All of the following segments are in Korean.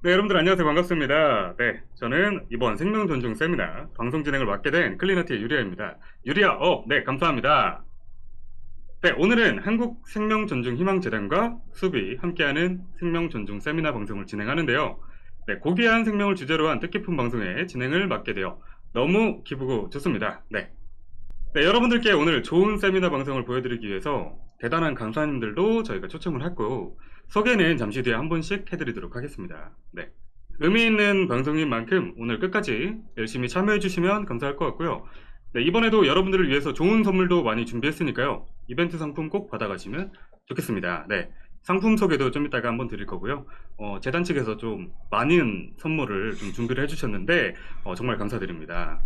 네, 여러분들 안녕하세요. 반갑습니다. 네, 저는 이번 생명 존중 세미나 방송 진행을 맡게 된 클리너티의 유리아입니다. 유리아, 네, 감사합니다. 네, 오늘은 한국 생명 존중 희망재단과 숲이 함께하는 생명 존중 세미나 방송을 진행하는데요. 네, 고귀한 생명을 주제로 한 뜻깊은 방송의 진행을 맡게 되어 너무 기쁘고 좋습니다. 네. 네, 여러분들께 오늘 좋은 세미나 방송을 보여드리기 위해서 대단한 강사님들도 저희가 초청을 했고, 소개는 잠시 뒤에 한 분씩 해드리도록 하겠습니다. 네. 의미 있는 방송인 만큼 오늘 끝까지 열심히 참여해 주시면 감사할 것 같고요. 네, 이번에도 여러분들을 위해서 좋은 선물도 많이 준비했으니까요. 이벤트 상품 꼭 받아가시면 좋겠습니다. 네. 상품 소개도 좀 이따가 한번 드릴 거고요. 재단 측에서 좀 많은 선물을 좀 준비를 해주셨는데, 정말 감사드립니다.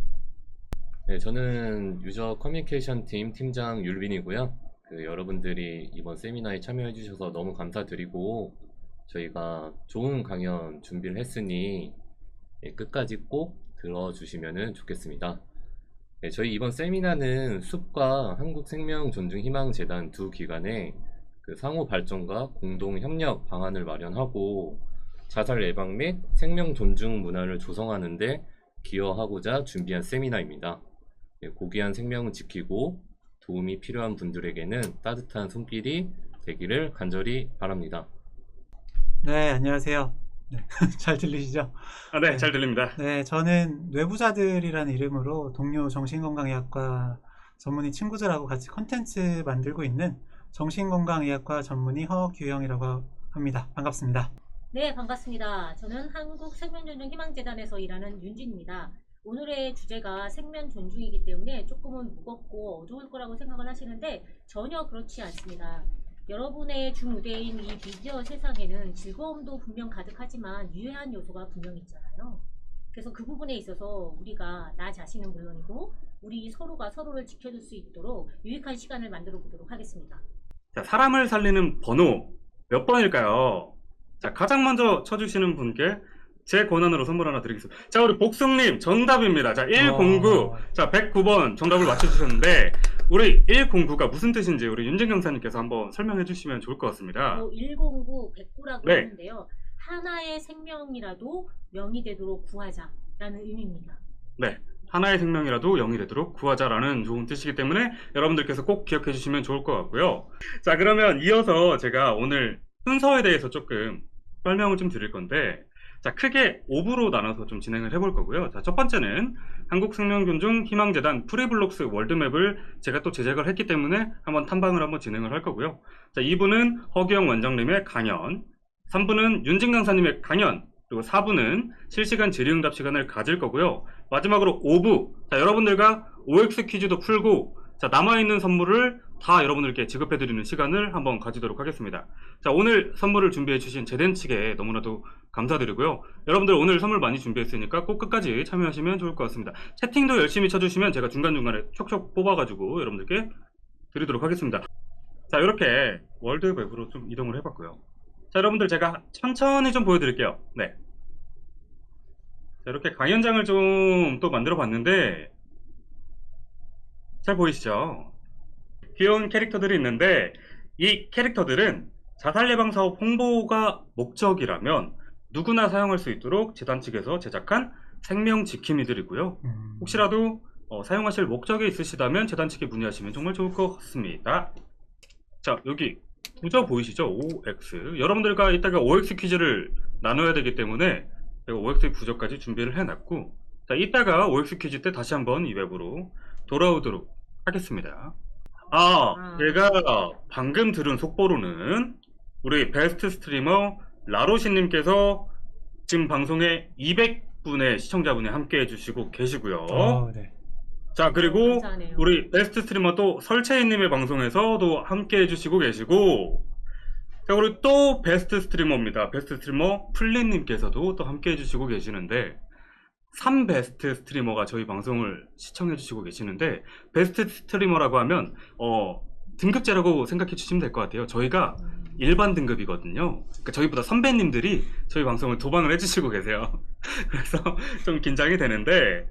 네, 저는 유저 커뮤니케이션 팀 팀장 율빈이고요. 여러분들이 이번 세미나에 참여해 주셔서 너무 감사드리고 저희가 좋은 강연 준비를 했으니 끝까지 꼭 들어주시면 좋겠습니다. 네, 저희 이번 세미나는 숲과 한국생명존중희망재단 두 기관의 상호 발전과 공동 협력 방안을 마련하고 자살 예방 및 생명 존중 문화를 조성하는 데 기여하고자 준비한 세미나입니다. 고귀한 생명을 지키고 도움이 필요한 분들에게는 따뜻한 손길이 되기를 간절히 바랍니다. 네, 안녕하세요. 네, 잘 들리시죠? 네, 네. 잘 들립니다. 네, 저는 뇌부자들이라는 이름으로 동료 정신건강의학과 전문의 친구들하고 같이 컨텐츠 만들고 있는 정신건강의학과 전문의 허규영이라고 합니다. 반갑습니다. 네, 반갑습니다. 저는 한국생명존중희망재단에서 일하는 윤진입니다. 오늘의 주제가 생명 존중이기 때문에 조금은 무겁고 어두울 거라고 생각을 하시는데 전혀 그렇지 않습니다. 여러분의 주무대인 이 미디어 세상에는 즐거움도 분명 가득하지만 유해한 요소가 분명 있잖아요. 그래서 그 부분에 있어서 우리가 나 자신은 물론이고 우리 서로가 서로를 지켜줄 수 있도록 유익한 시간을 만들어 보도록 하겠습니다. 자, 사람을 살리는 번호 몇 번일까요? 자, 가장 먼저 쳐주시는 분께 제 권한으로 선물 하나 드리겠습니다. 자, 우리 복승님 정답입니다. 자, 109. 자, 109번 정답을 맞춰주셨는데, 우리 109가 무슨 뜻인지 우리 윤진 강사님께서 한번 설명해 주시면 좋을 것 같습니다. 109, 109라고 네. 하는데요. 하나의 생명이라도 명이 되도록 구하자라는 의미입니다. 네. 하나의 생명이라도 영이 되도록 구하자라는 좋은 뜻이기 때문에 여러분들께서 꼭 기억해 주시면 좋을 것 같고요. 자, 그러면 이어서 제가 오늘 순서에 대해서 조금 설명을 좀 드릴 건데, 자, 크게 5부로 나눠서 좀 진행을 해볼 거고요. 자, 첫 번째는 한국생명존중 희망재단 프리블록스 월드맵을 제가 또 제작을 했기 때문에 한번 탐방을 한번 진행을 할 거고요. 자, 2부는 허기영 원장님의 강연, 3부는 윤진 강사님의 강연, 그리고 4부는 실시간 질의응답 시간을 가질 거고요. 마지막으로 5부, 자, 여러분들과 OX 퀴즈도 풀고, 자, 남아있는 선물을 다 여러분들께 지급해드리는 시간을 한번 가지도록 하겠습니다. 자, 오늘 선물을 준비해주신 재단 측에 너무나도 감사드리고요. 여러분들 오늘 선물 많이 준비했으니까 꼭 끝까지 참여하시면 좋을 것 같습니다. 채팅도 열심히 쳐주시면 제가 중간중간에 촉촉 뽑아가지고 여러분들께 드리도록 하겠습니다. 자, 이렇게 월드맵으로 좀 이동을 해봤고요. 자, 여러분들 제가 천천히 좀 보여드릴게요. 네. 자, 이렇게 강연장을 좀 또 만들어 봤는데 잘 보이시죠? 귀여운 캐릭터들이 있는데 이 캐릭터들은 자살예방사업 홍보가 목적이라면 누구나 사용할 수 있도록 재단 측에서 제작한 생명지킴이들이고요. 혹시라도 사용하실 목적이 있으시다면 재단 측에 문의하시면 정말 좋을 것 같습니다. 자, 여기 부저 보이시죠? OX. 여러분들과 이따가 OX 퀴즈를 나눠야 되기 때문에 제가 OX 부저까지 준비를 해놨고, 자, 이따가 OX 퀴즈 때 다시 한번 이 웹으로 돌아오도록 하겠습니다. 제가 방금 들은 속보로는 우리 베스트 스트리머 라로시님께서 지금 방송에 200분의 시청자분이 함께 해주시고 계시고요. 네. 자, 그리고 감사하네요. 우리 베스트 스트리머 또 설채희님의 방송에서도 함께 해주시고 계시고, 자, 그리고 또 베스트 스트리머입니다. 베스트 스트리머 플린님께서도 또 함께 해주시고 계시는데 3베스트 스트리머가 저희 방송을 시청해 주시고 계시는데, 베스트 스트리머라고 하면 등급제라고 생각해 주시면 될 것 같아요. 저희가 일반 등급이거든요. 그러니까 저희보다 선배님들이 저희 방송을 도방을 해주시고 계세요. 그래서 좀 긴장이 되는데,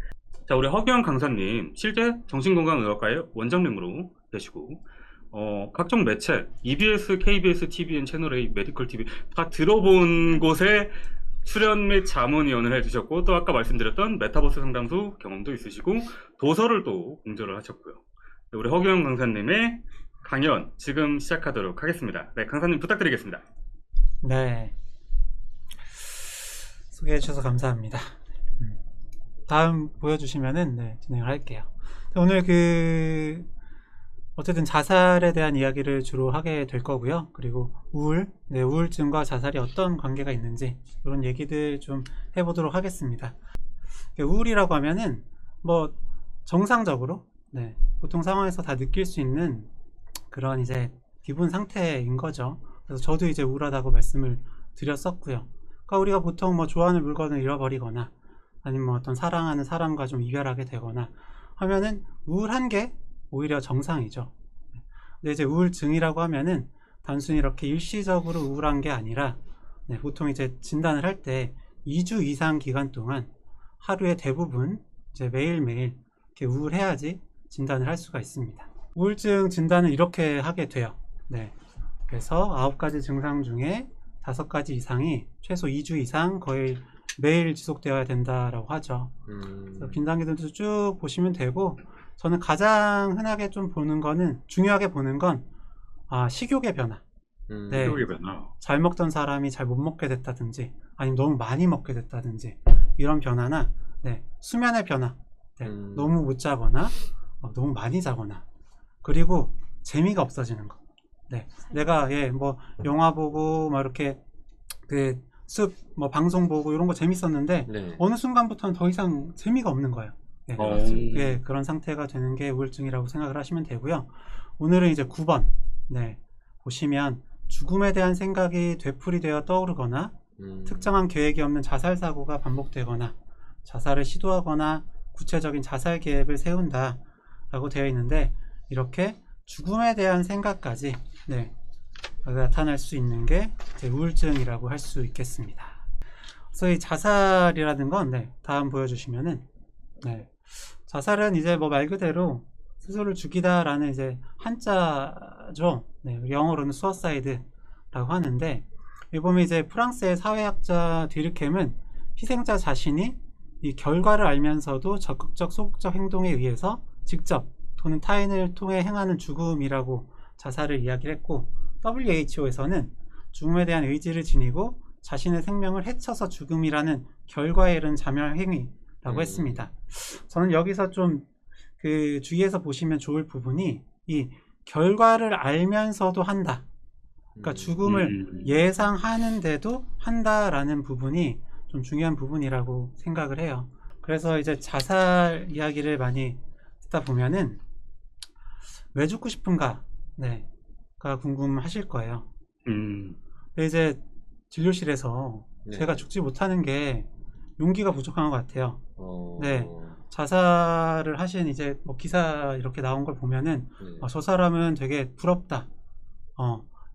자, 우리 허규영 강사님 실제 정신건강의학과의 원장님으로 계시고, 각종 매체 EBS, KBS, TVN, 채널A, 메디컬 TV 다 들어본 곳에 출연 및 자문위원을 해주셨고 또 아까 말씀드렸던 메타버스 상담소 경험도 있으시고 도서를 또 공저를 하셨고요. 네, 우리 허규영 강사님의 강연 지금 시작하도록 하겠습니다. 네, 강사님 부탁드리겠습니다. 네. 소개해 주셔서 감사합니다. 다음 보여주시면은 네, 진행을 할게요. 오늘 어쨌든 자살에 대한 이야기를 주로 하게 될 거고요. 그리고 우울증과 자살이 어떤 관계가 있는지 이런 얘기들 좀 해보도록 하겠습니다. 우울이라고 하면은 뭐 정상적으로 보통 상황에서 다 느낄 수 있는 그런 이제 기분 상태인 거죠. 그래서 저도 이제 우울하다고 말씀을 드렸었고요. 그러니까 우리가 보통 뭐 좋아하는 물건을 잃어버리거나 아니면 뭐 어떤 사랑하는 사람과 좀 이별하게 되거나 하면은 우울한 게 오히려 정상이죠. 근데 이제 우울증이라고 하면은 단순히 이렇게 일시적으로 우울한 게 아니라 보통 이제 진단을 할 때 2주 이상 기간 동안 하루에 대부분 이제 매일매일 이렇게 우울해야지 진단을 할 수가 있습니다. 우울증 진단은 이렇게 하게 돼요. 그래서 9가지 증상 중에 5가지 이상이 최소 2주 이상 거의 매일 지속되어야 된다라고 하죠. 그래서 빈단계들도 쭉 보시면 되고, 저는 가장 흔하게 좀 보는 거는, 중요하게 보는 건 식욕의 변화. 식욕의 변화. 잘 먹던 사람이 잘 못 먹게 됐다든지 아니면 너무 많이 먹게 됐다든지 이런 변화나 수면의 변화. 너무 못 자거나 너무 많이 자거나, 그리고 재미가 없어지는 거. 내가 뭐 영화 보고 막 이렇게 뭐 방송 보고 이런 거 재밌었는데 어느 순간부터는 더 이상 재미가 없는 거예요. 그런 상태가 되는 게 우울증이라고 생각을 하시면 되고요. 오늘은 이제 9번 보시면 죽음에 대한 생각이 되풀이되어 떠오르거나 특정한 계획이 없는 자살 사고가 반복되거나 자살을 시도하거나 구체적인 자살 계획을 세운다 라고 되어 있는데, 이렇게 죽음에 대한 생각까지 나타날 수 있는 게 우울증이라고 할 수 있겠습니다. 그래서 이 자살이라는 건 다음 보여주시면은 자살은 이제 뭐 말 그대로 스스로를 죽이다라는 이제 한자죠. 영어로는 suicide라고 하는데, 여기 보면 이제 프랑스의 사회학자 뒤르켐은 희생자 자신이 이 결과를 알면서도 적극적 소극적 행동에 의해서 직접 또는 타인을 통해 행하는 죽음이라고 자살을 이야기를 했고, WHO에서는 죽음에 대한 의지를 지니고 자신의 생명을 해쳐서 죽음이라는 결과에 이른 자멸 행위라고 했습니다. 저는 여기서 좀 주의해서 보시면 좋을 부분이 이 결과를 알면서도 한다. 그러니까 죽음을 예상하는데도 한다라는 부분이 좀 중요한 부분이라고 생각을 해요. 그래서 이제 자살 이야기를 많이 듣다 보면은 왜 죽고 싶은가? 가 궁금하실 거예요. 근데 이제 진료실에서 제가 죽지 못하는 게 용기가 부족한 것 같아요. 자살을 하신 이제 뭐 기사 이렇게 나온 걸 보면은 저 사람은 되게 부럽다.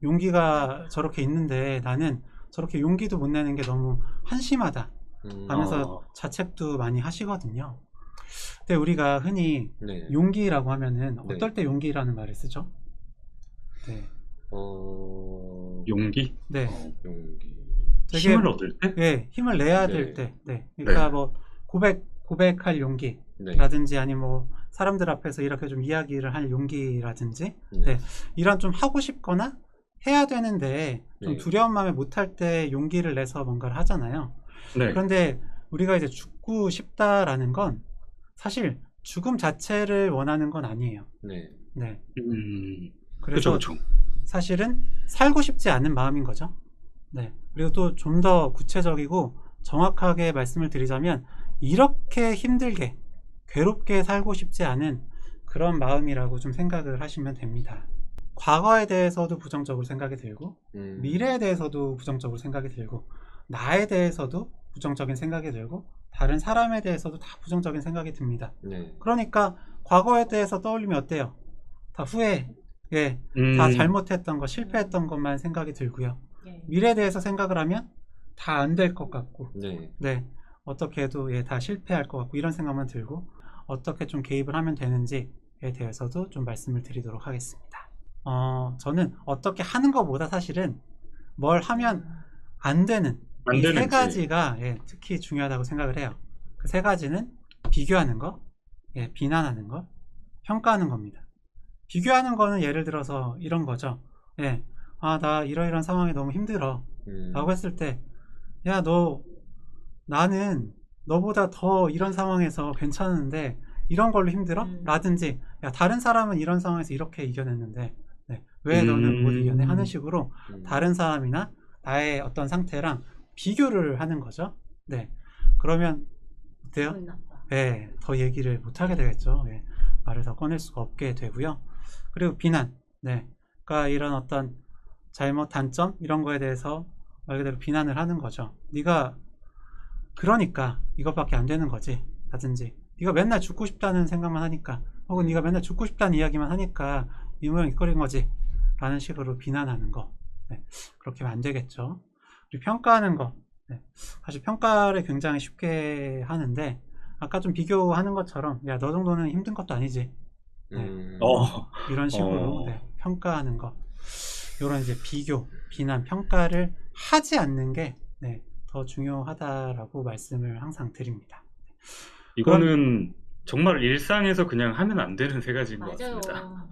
용기가 저렇게 있는데 나는 저렇게 용기도 못 내는 게 너무 한심하다 하면서 자책도 많이 하시거든요. 근데 우리가 흔히 용기라고 하면은 어떨 때 용기라는 말을 쓰죠? 용기? 용기. 되게 힘을 얻을 때? 힘을 내야 될 때. 그러니까 뭐 고백할 용기라든지 아니면 뭐 사람들 앞에서 이렇게 좀 이야기를 할 용기라든지 이런 좀 하고 싶거나 해야 되는데 좀 두려운 마음에 못할 때 용기를 내서 뭔가를 하잖아요. 그런데 우리가 이제 죽고 싶다라는 건 사실 죽음 자체를 원하는 건 아니에요. 그래서 그쵸. 사실은 살고 싶지 않은 마음인 거죠. 그리고 또 좀 더 구체적이고 정확하게 말씀을 드리자면 이렇게 힘들게 괴롭게 살고 싶지 않은 그런 마음이라고 좀 생각을 하시면 됩니다. 과거에 대해서도 부정적으로 생각이 들고 미래에 대해서도 부정적으로 생각이 들고 나에 대해서도 부정적인 생각이 들고 다른 사람에 대해서도 다 부정적인 생각이 듭니다. 그러니까 과거에 대해서 떠올리면 어때요? 다 후회, 다 잘못했던 거, 실패했던 것만 생각이 들고요. 미래에 대해서 생각을 하면 다 안 될 것 같고 어떻게 해도 다 실패할 것 같고 이런 생각만 들고, 어떻게 좀 개입을 하면 되는지에 대해서도 좀 말씀을 드리도록 하겠습니다. 저는 어떻게 하는 것보다 사실은 뭘 하면 안 되는 안 이 세 되는지. 가지가 특히 중요하다고 생각을 해요. 그 세 가지는 비교하는 거, 비난하는 거, 평가하는 겁니다. 비교하는 거는 예를 들어서 이런 거죠. 나 이러이러한 상황이 너무 힘들어. 라고 했을 때, 야, 나는 너보다 더 이런 상황에서 괜찮은데 이런 걸로 힘들어? 라든지, 야, 다른 사람은 이런 상황에서 이렇게 이겨냈는데 왜 너는 못 이겨내? 하는 식으로 다른 사람이나 나의 어떤 상태랑 비교를 하는 거죠. 그러면 어때요? 기분 나빠. 더 얘기를 못 하게 되겠죠. 말을 더 꺼낼 수가 없게 되고요. 그리고 비난. 그러니까 이런 어떤 잘못, 단점 이런 거에 대해서 말 그대로 비난을 하는 거죠. 네가 그러니까 이것밖에 안 되는 거지. 라든지 네가 맨날 죽고 싶다는 생각만 하니까, 혹은 네가 맨날 죽고 싶다는 이야기만 하니까 이 모양 이꼴인 거지. 라는 식으로 비난하는 거. 그렇게 하면 안 되겠죠. 그리고 평가하는 거. 사실 평가를 굉장히 쉽게 하는데, 아까 좀 비교하는 것처럼, 야, 너 정도는 힘든 것도 아니지. 이런 식으로 평가하는 거. 이런 이제 비교, 비난, 평가를 하지 않는 게 더 중요하다라고 말씀을 항상 드립니다. 이거는 정말 일상에서 그냥 하면 안 되는 세 가지인 것 맞아요. 같습니다.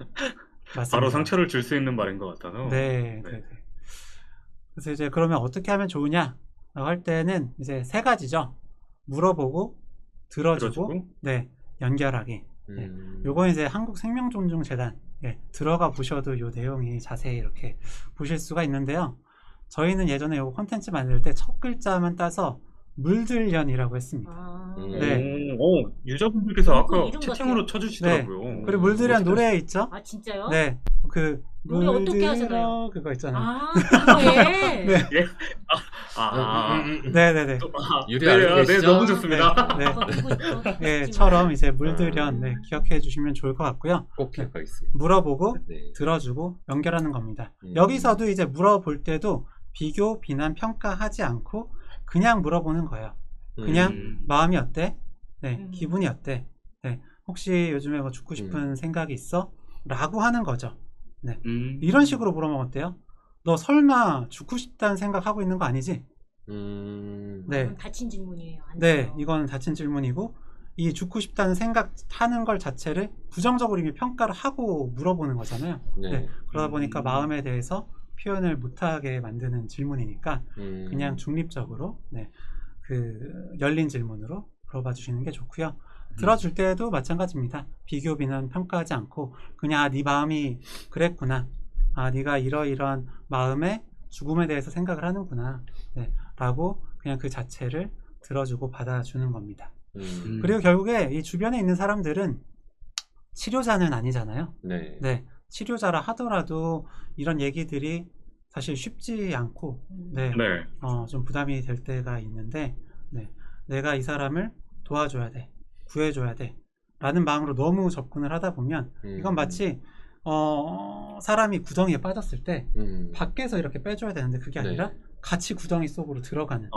맞습니다. 바로 상처를 줄 수 있는 말인 것 같아서. 그래서 이제 그러면 어떻게 하면 좋으냐? 라고 할 때는 이제 세 가지죠. 물어보고, 들어주고, 연결하기. 요건 이제 한국생명존중재단 들어가 보셔도 요 내용이 자세히 이렇게 보실 수가 있는데요. 저희는 예전에 요 콘텐츠 만들 때 첫 글자만 따서 물들연이라고 했습니다. 유저분들께서 아까 이름 채팅으로 같아요. 쳐주시더라고요. 그리고 물들연 노래 있죠? 아, 진짜요? 그 노래 어떻게 하잖아요? 그거 있잖아요. 그거에. 네네네. 유리 알고 계시죠? 너무 좋습니다. 처럼 이제 물들연 기억해 주시면 좋을 것 같고요. 꼭 기억하겠습니다. 물어보고 들어주고 연결하는 겁니다. 여기서도 이제 물어볼 때도 비교, 비난, 평가하지 않고 그냥 물어보는 거예요. 그냥 마음이 어때? 기분이 어때? 혹시 요즘에 뭐 죽고 싶은 생각이 있어? 라고 하는 거죠. 이런 식으로 물어보면 어때요? 너 설마 죽고 싶다는 생각하고 있는 거 아니지? 다친 질문이에요. 이건 다친 질문이고, 이 죽고 싶다는 생각하는 걸 자체를 부정적으로 이미 평가를 하고 물어보는 거잖아요. 그러다 보니까 마음에 대해서 표현을 못하게 만드는 질문이니까 그냥 중립적으로 그 열린 질문으로 물어봐 주시는 게 좋고요. 들어줄 때도 마찬가지입니다. 비교, 비난, 평가하지 않고 그냥 네 마음이 그랬구나, 네가 이러이러한 마음의 죽음에 대해서 생각을 하는구나 라고 그냥 그 자체를 들어주고 받아주는 겁니다. 그리고 결국에 이 주변에 있는 사람들은 치료자는 아니잖아요. 치료자라 하더라도 이런 얘기들이 사실 쉽지 않고 좀 부담이 될 때가 있는데, 내가 이 사람을 도와줘야 돼, 구해줘야 돼 라는 마음으로 너무 접근을 하다 보면 이건 마치 사람이 구덩이에 빠졌을 때 밖에서 이렇게 빼줘야 되는데 그게 아니라 같이 구덩이 속으로 들어가는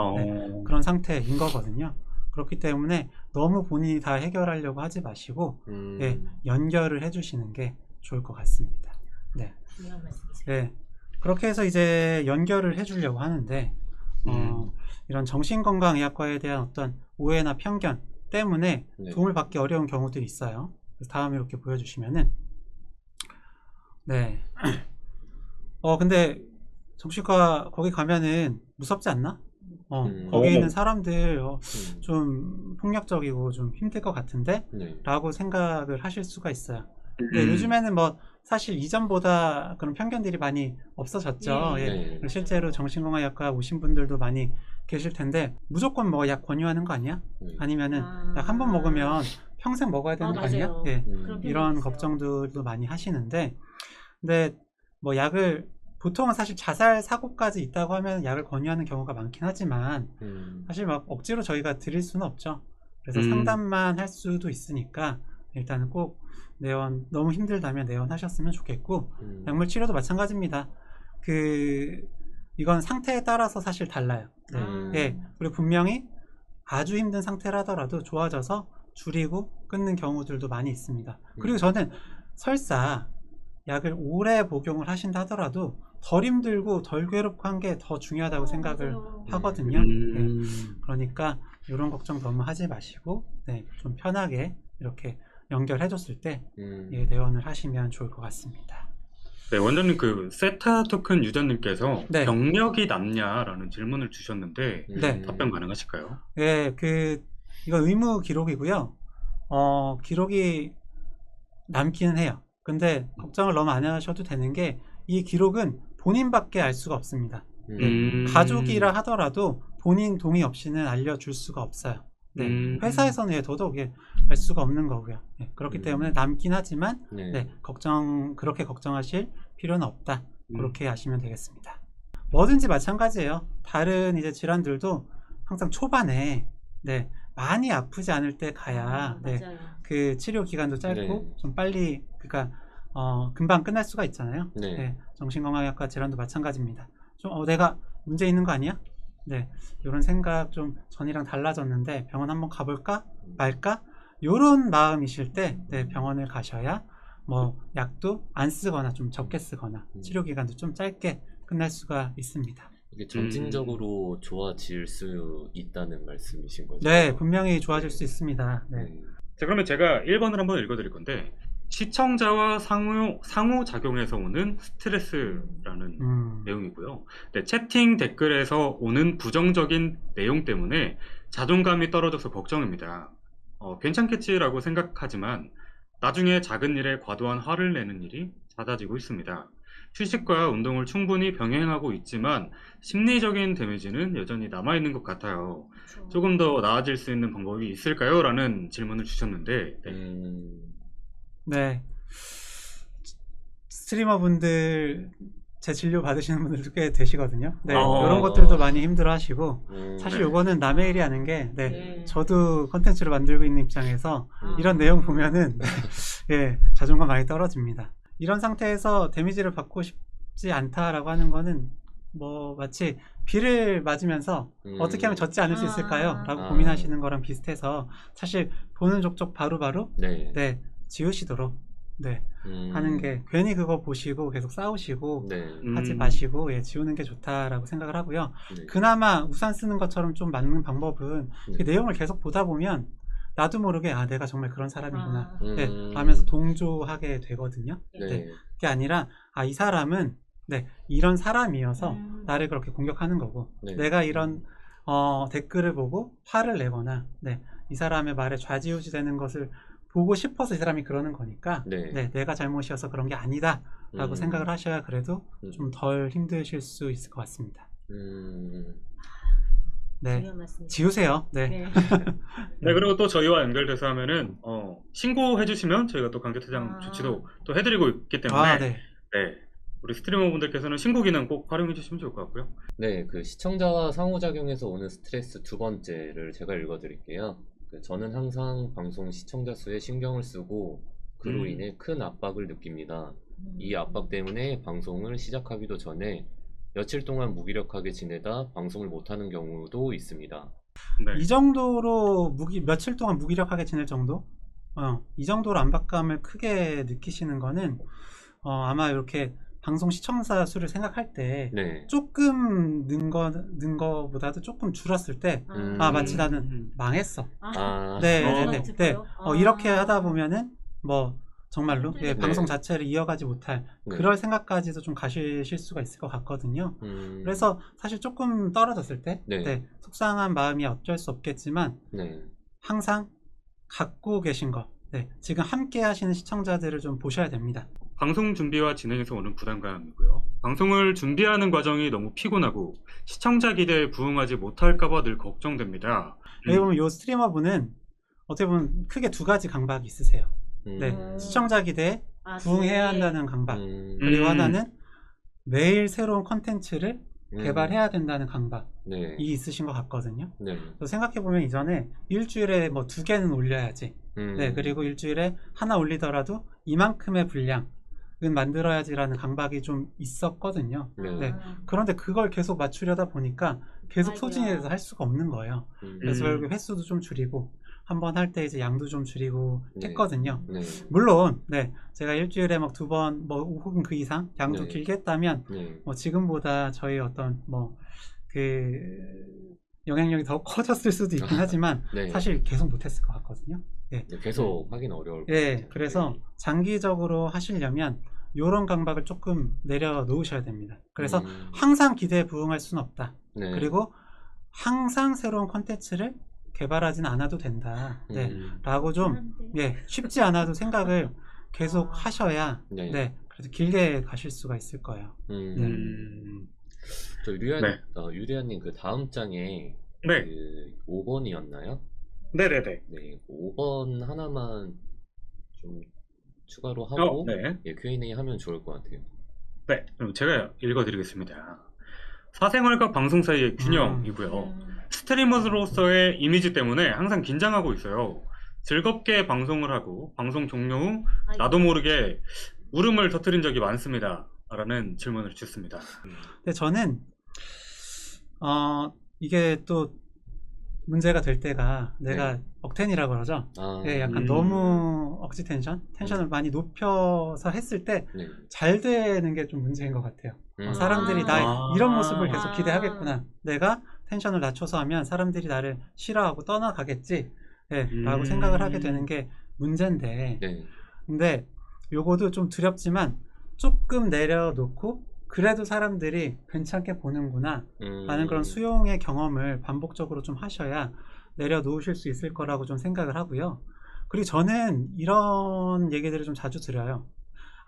그런 상태인 거거든요. 그렇기 때문에 너무 본인이 다 해결하려고 하지 마시고 연결을 해주시는 게 좋을 것 같습니다. 중요한 말씀이세요. 그렇게 해서 이제 연결을 해주려고 하는데 이런 정신건강의학과에 대한 어떤 오해나 편견 때문에 도움을 받기 어려운 경우들이 있어요. 그래서 다음에 이렇게 보여주시면은 근데 정신과 거기 가면은 무섭지 않나? 거기 있는 사람들 좀 폭력적이고 좀 힘들 것 같은데? 라고 생각을 하실 수가 있어요. 근데 요즘에는 뭐 사실 이전보다 그런 편견들이 많이 없어졌죠. 실제로 정신건강의학과 오신 분들도 많이 계실 텐데, 무조건 뭐 약 권유하는 거 아니야? 아니면은 약 한 번 먹으면 평생 먹어야 되는 거 아니야? 이런 걱정들도 많이 하시는데, 근데 뭐 약을 보통은 사실 자살 사고까지 있다고 하면 약을 권유하는 경우가 많긴 하지만 사실 막 억지로 저희가 드릴 수는 없죠. 그래서 상담만 할 수도 있으니까 일단은 꼭 내원, 너무 힘들다면 내원하셨으면 좋겠고, 약물 치료도 마찬가지입니다. 이건 상태에 따라서 사실 달라요. 그리고 분명히 아주 힘든 상태라더라도 좋아져서 줄이고 끊는 경우들도 많이 있습니다. 그리고 저는 설사 약을 오래 복용을 하신다 하더라도 덜 힘들고 덜 괴롭고 한 게 더 중요하다고 생각을 맞아요. 하거든요. 네. 그러니까 이런 걱정 너무 하지 마시고 네, 좀 편하게 이렇게 연결해줬을 때 예, 내원을 하시면 좋을 것 같습니다. 네, 원장님 그 세타 토큰 유저님께서 네. 경력이 남냐라는 질문을 주셨는데 네. 답변 가능하실까요? 예, 이거 의무 기록이고요. 기록이 남기는 해요. 근데 걱정을 너무 안 하셔도 되는 게 이 기록은 본인밖에 알 수가 없습니다. 가족이라 하더라도 본인 동의 없이는 알려줄 수가 없어요. 네, 회사에서는 더더욱 알 수가 없는 거고요. 네, 그렇기 때문에 남긴 하지만 네. 네, 그렇게 걱정하실 필요는 없다. 그렇게 아시면 되겠습니다. 뭐든지 마찬가지예요. 다른 이제 질환들도 항상 초반에 네, 많이 아프지 않을 때 가야 네, 맞아요. 그 치료 기간도 짧고 네. 좀 빨리 그러니까 금방 끝날 수가 있잖아요. 네. 네, 정신건강의학과 질환도 마찬가지입니다. 좀 내가 문제 있는 거 아니야? 네, 이런 생각 좀 전이랑 달라졌는데 병원 한번 가볼까 말까? 이런 마음이실 때 네, 병원을 가셔야 뭐 약도 안 쓰거나 좀 적게 쓰거나 치료 기간도 좀 짧게 끝날 수가 있습니다. 이게 점진적으로 좋아질 수 있다는 말씀이신 거죠? 네, 분명히 좋아질 수 있습니다. 네. 자, 그러면 제가 1번을 한번 읽어드릴 건데 시청자와 상호작용에서 오는 스트레스라는 내용이고요. 네, 채팅 댓글에서 오는 부정적인 내용 때문에 자존감이 떨어져서 걱정입니다. 괜찮겠지라고 생각하지만 나중에 작은 일에 과도한 화를 내는 일이 잦아지고 있습니다. 휴식과 운동을 충분히 병행하고 있지만 심리적인 데미지는 여전히 남아있는 것 같아요. 그렇죠. 조금 더 나아질 수 있는 방법이 있을까요? 라는 질문을 주셨는데 네. 스트리머 분들 제 진료 받으시는 분들도 꽤 되시거든요. 네, 이런 것들도 많이 힘들어 하시고 사실 요거는 남의 일이 아닌 게 네, 저도 컨텐츠를 만들고 있는 입장에서 이런 내용 보면은 예, 자존감 많이 떨어집니다. 이런 상태에서 데미지를 받고 싶지 않다라고 하는 거는 뭐 마치 비를 맞으면서 어떻게 하면 젖지 않을 수 있을까요? 라고 고민하시는 거랑 비슷해서 사실 보는 족족 바로바로 네, 지우시도록 네, 하는 게 괜히 그거 보시고 계속 싸우시고 하지 마시고 예, 지우는 게 좋다라고 생각을 하고요. 그나마 우산 쓰는 것처럼 좀 맞는 방법은 그 내용을 계속 보다 보면 나도 모르게 내가 정말 그런 사람이구나 네, 하면서 동조하게 되거든요. 네, 그게 아니라 이 사람은 네, 이런 사람이어서 나를 그렇게 공격하는 거고 내가 이런 댓글을 보고 화를 내거나 네, 이 사람의 말에 좌지우지 되는 것을 보고 싶어서 이 사람이 그러는 거니까 네, 내가 잘못이어서 그런 게 아니다 라고 생각을 하셔야 그래도 좀 덜 힘드실 수 있을 것 같습니다. 네, 지우세요. 네. 네. 네, 그리고 또 저희와 연결돼서 하면은 신고해 주시면 저희가 또 강제퇴장 조치도 또 해드리고 있기 때문에 네. 네, 우리 스트리머 분들께서는 신고 기능 꼭 활용해 주시면 좋을 것 같고요. 네, 그 시청자와 상호작용에서 오는 스트레스 두 번째를 제가 읽어드릴게요. 저는 항상 방송 시청자 수에 신경을 쓰고 그로 인해 큰 압박을 느낍니다. 이 압박 때문에 방송을 시작하기도 전에 며칠 동안 무기력하게 지내다 방송을 못하는 경우도 있습니다. 네. 이 정도로 며칠 동안 무기력하게 지낼 정도? 이 정도로 압박감을 크게 느끼시는 거는 아마 이렇게 방송 시청자 수를 생각할 때 조금 는 거보다도 조금 줄었을 때 마치 나는 망했어. 네. 이렇게 하다 보면은 뭐 정말로 방송 자체를 이어가지 못할 그럴 생각까지도 좀 가실 수가 있을 것 같거든요. 그래서 사실 조금 떨어졌을 때 속상한 마음이 어쩔 수 없겠지만 항상 갖고 계신 거 지금 함께 하시는 시청자들을 좀 보셔야 됩니다. 방송 준비와 진행에서 오는 부담감이고요. 방송을 준비하는 과정이 너무 피곤하고 시청자 기대에 부응하지 못할까봐 늘 걱정됩니다. 여기 보면 이 스트리머 분은 어떻게 보면 크게 두 가지 강박이 있으세요. 시청자 기대에 부응해야 한다는 강박, 그리고 하나는 매일 새로운 컨텐츠를 개발해야 된다는 강박이 있으신 것 같거든요. 생각해보면 이전에 일주일에 뭐 2개는 올려야지, 그리고 일주일에 하나 올리더라도 이만큼의 분량은 만들어야지라는 강박이 좀 있었거든요. 그런데 그걸 계속 맞추려다 보니까 계속 소진이 돼서 할 수가 없는 거예요. 그래서 결국 횟수도 좀 줄이고 한번 할 때 이제 양도 좀 줄이고 네. 했거든요. 네. 물론 네 제가 일주일에 막 2번 뭐 혹은 그 이상 양도 네. 길게 했다면 네. 뭐 지금보다 저희 어떤 뭐 그 영향력이 더 커졌을 수도 있긴 하지만 네. 사실 계속 못했을 것 같거든요. 예. 네, 계속 하긴 어려울 것 예, 같아요. 그래서 네. 장기적으로 하시려면 요런 강박을 조금 내려놓으셔야 됩니다. 그래서 음. 항상 기대에 부응할 수는 없다. 네. 그리고 항상 새로운 콘텐츠를 개발하진 않아도 된다. 네. 라고 좀 예, 쉽지 않아도 생각을 계속 하셔야 네. 네. 그래도 길게 가실 수가 있을 거예요. 음. 저 네. 유리아님 그 다음 장에 네. 그 5번이었나요? 네네네. 네, 5번 하나만 좀 추가로 하고 네. 예, Q&A 하면 좋을 것 같아요. 네. 그럼 제가 읽어드리겠습니다. 사생활과 방송 사이의 균형이고요. 스트리머로서의 이미지 때문에 항상 긴장하고 있어요. 즐겁게 방송을 하고 방송 종료 후 나도 모르게 울음을 터뜨린 적이 많습니다. 라는 질문을 주셨습니다. 근데 저는 이게 또 문제가 될 때가 내가 억텐이라고 그러죠. 예, 약간 너무 억지 텐션을 많이 높여서 했을 때 잘 되는 게 좀 문제인 것 같아요. 사람들이 나의 이런 모습을 계속 기대하겠구나. 내가 텐션을 낮춰서 하면 사람들이 나를 싫어하고 떠나가겠지. 예, 라고 생각을 하게 되는 게 문제인데. 네. 근데 요거도 좀 두렵지만 조금 내려놓고 그래도 사람들이 괜찮게 보는구나 라는 그런 수용의 경험을 반복적으로 좀 하셔야 내려놓으실 수 있을 거라고 좀 생각을 하고요. 그리고 저는 이런 얘기들을 좀 자주 드려요.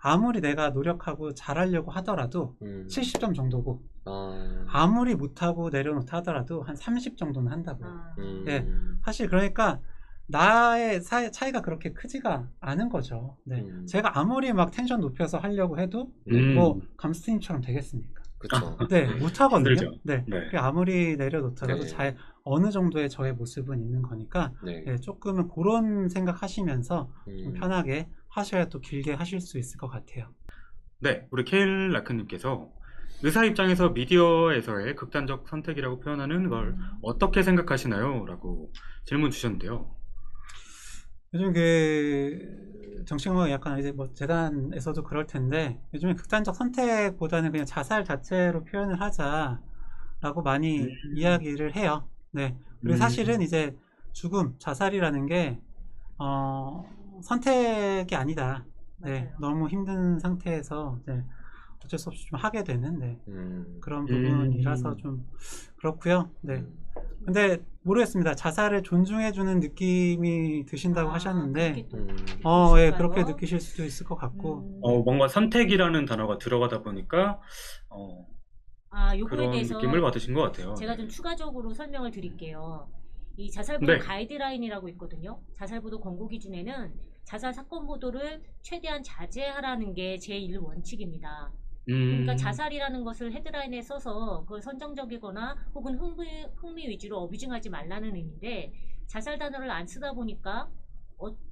아무리 내가 노력하고 잘하려고 하더라도 70점 정도고 아무리 못하고 내려놓다 하더라도 한 30 정도는 한다고요. 네, 사실 그러니까 나의 차이가 그렇게 크지가 않은 거죠. 네. 제가 아무리 막 텐션 높여서 하려고 해도 뭐 감스트님처럼 되겠습니까? 그쵸. 네, 못하거든요. 힘들죠. 네. 네. 아무리 내려놓더라도 네. 어느 정도의 저의 모습은 있는 거니까 네. 네, 조금은 그런 생각하시면서 좀 편하게 하셔야 또 길게 하실 수 있을 것 같아요. 네, 우리 케일 라크님께서 의사 입장에서 미디어에서의 극단적 선택이라고 표현하는 걸 어떻게 생각하시나요? 라고 질문 주셨는데요. 요즘 그 정치공학 약간 이제 뭐 재단에서도 그럴 텐데 요즘에 극단적 선택보다는 그냥 자살 자체로 표현을 하자라고 많이 이야기를 해요. 네. 그리고 사실은 이제 죽음, 자살이라는 게 선택이 아니다. 네. 맞아요. 너무 힘든 상태에서 이제 어쩔 수 없이 좀 하게 되는 그런 부분이라서 좀 그렇고요. 네. 근데 모르겠습니다. 자살을 존중해주는 느낌이 드신다고 하셨는데, 예, 그렇게 느끼실 수도 있을 것 같고. 뭔가 선택이라는 단어가 들어가다 보니까 요거에 그런 대해서 느낌을 받으신 것 같아요. 제가 좀 추가적으로 설명을 드릴게요. 이 자살보도 가이드라인이라고 있거든요. 자살보도 권고 기준에는 자살 사건 보도를 최대한 자제하라는 게 제1 원칙입니다. 그러니까 자살이라는 것을 헤드라인에 써서 그걸 선정적이거나 혹은 흥미 위주로 어뷰징하지 말라는 의미인데 자살 단어를 안 쓰다 보니까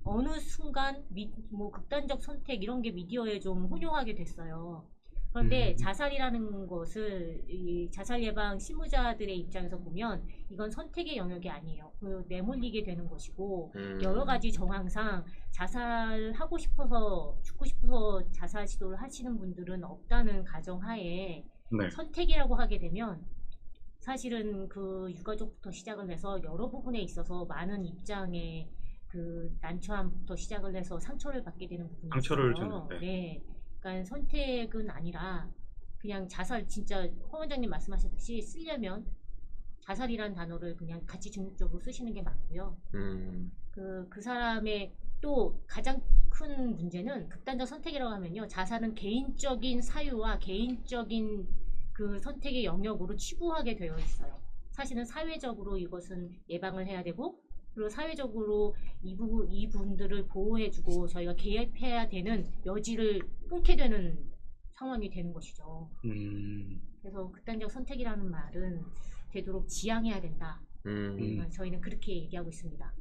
어느 순간 뭐 극단적 선택 이런 게 미디어에 좀 혼용하게 됐어요. 그런데 자살이라는 것을 이 자살 예방 실무자들의 입장에서 보면 이건 선택의 영역이 아니에요. 내몰리게 되는 것이고 여러 가지 정황상 자살하고 싶어서 죽고 싶어서 자살 시도를 하시는 분들은 없다는 가정하에 선택이라고 하게 되면 사실은 그 유가족부터 시작을 해서 여러 부분에 있어서 많은 입장의 그 난처함부터 시작을 해서 상처를 받게 되는 부분이 상처를 있어요. 주는, 네. 그러니까 선택은 아니라 그냥 자살 진짜 허 원장님 말씀하셨듯이 쓰려면 자살이라는 단어를 그냥 가치 중립적으로 쓰시는 게 맞고요. 그 사람의 또 가장 큰 문제는 극단적 선택이라고 하면요. 자살은 개인적인 사유와 개인적인 그 선택의 영역으로 치부하게 되어 있어요. 사실은 사회적으로 이것은 예방을 해야 되고 그리고 사회적으로 이분들을 보호해주고 저희가 개입해야 되는 여지를 끊게 되는 상황이 되는 것이죠. 그래서 극단적 선택이라는 말은 되도록 지양해야 된다. 저희는 그렇게 얘기하고 있습니다.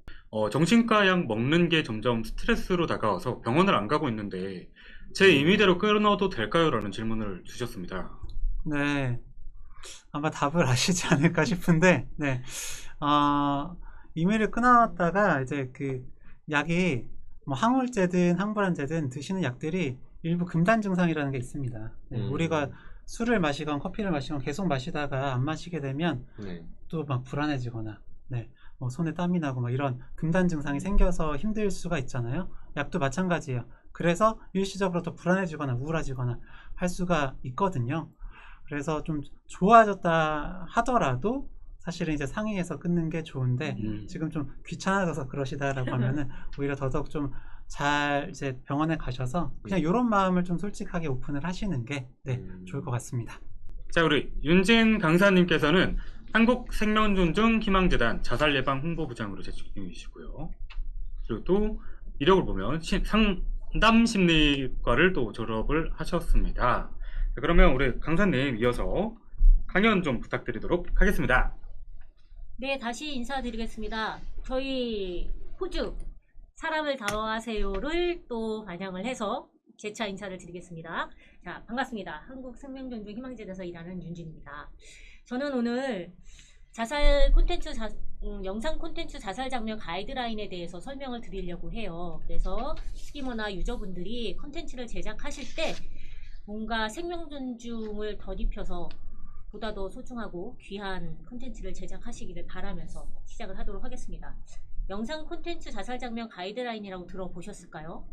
정신과 약 먹는 게 점점 스트레스로 다가와서 병원을 안 가고 있는데 제 임의대로 끊어도 될까요? 라는 질문을 주셨습니다. 네. 아마 답을 아시지 않을까 싶은데, 네. 이메일을 끊었다가 이제 그 약이 뭐 항우울제든 항불안제든 드시는 약들이 일부 금단 증상이라는 게 있습니다. 네, 우리가 술을 마시건 커피를 마시건 계속 마시다가 안 마시게 되면 네. 또 막 불안해지거나, 네, 뭐 손에 땀이 나고 막 이런 금단 증상이 생겨서 힘들 수가 있잖아요. 약도 마찬가지예요. 그래서 일시적으로 더 불안해지거나 우울해지거나 할 수가 있거든요. 그래서 좀 좋아졌다 하더라도 사실은 이제 상의해서 끊는 게 좋은데 지금 좀 귀찮아져서 그러시다라고 하면은 오히려 더더욱 좀 잘 이제 병원에 가셔서 그냥 이런 마음을 좀 솔직하게 오픈을 하시는 게 네, 좋을 것 같습니다. 자, 우리 윤진 강사님께서는 한국생명존중 희망재단 자살예방 홍보부장으로 재직 중이시고요. 그리고 또 이력을 보면 상담심리과를 또 졸업을 하셨습니다. 자, 그러면 우리 강사님 이어서 강연 좀 부탁드리도록 하겠습니다. 네, 다시 인사드리겠습니다. 저희 호주 사람을 다뤄하세요를 또 반영을 해서 재차 인사를 드리겠습니다. 자, 반갑습니다. 한국생명존중 희망재단에서 일하는 윤진입니다. 저는 오늘 자살 콘텐츠, 영상 콘텐츠 자살 장면 가이드라인에 대해서 설명을 드리려고 해요. 그래서 스키머나 유저분들이 콘텐츠를 제작하실 때 뭔가 생명 존중을 덧입혀서 보다 더 소중하고 귀한 콘텐츠를 제작하시기를 바라면서 시작을 하도록 하겠습니다. 영상 콘텐츠 자살 장면 가이드라인이라고 들어보셨을까요?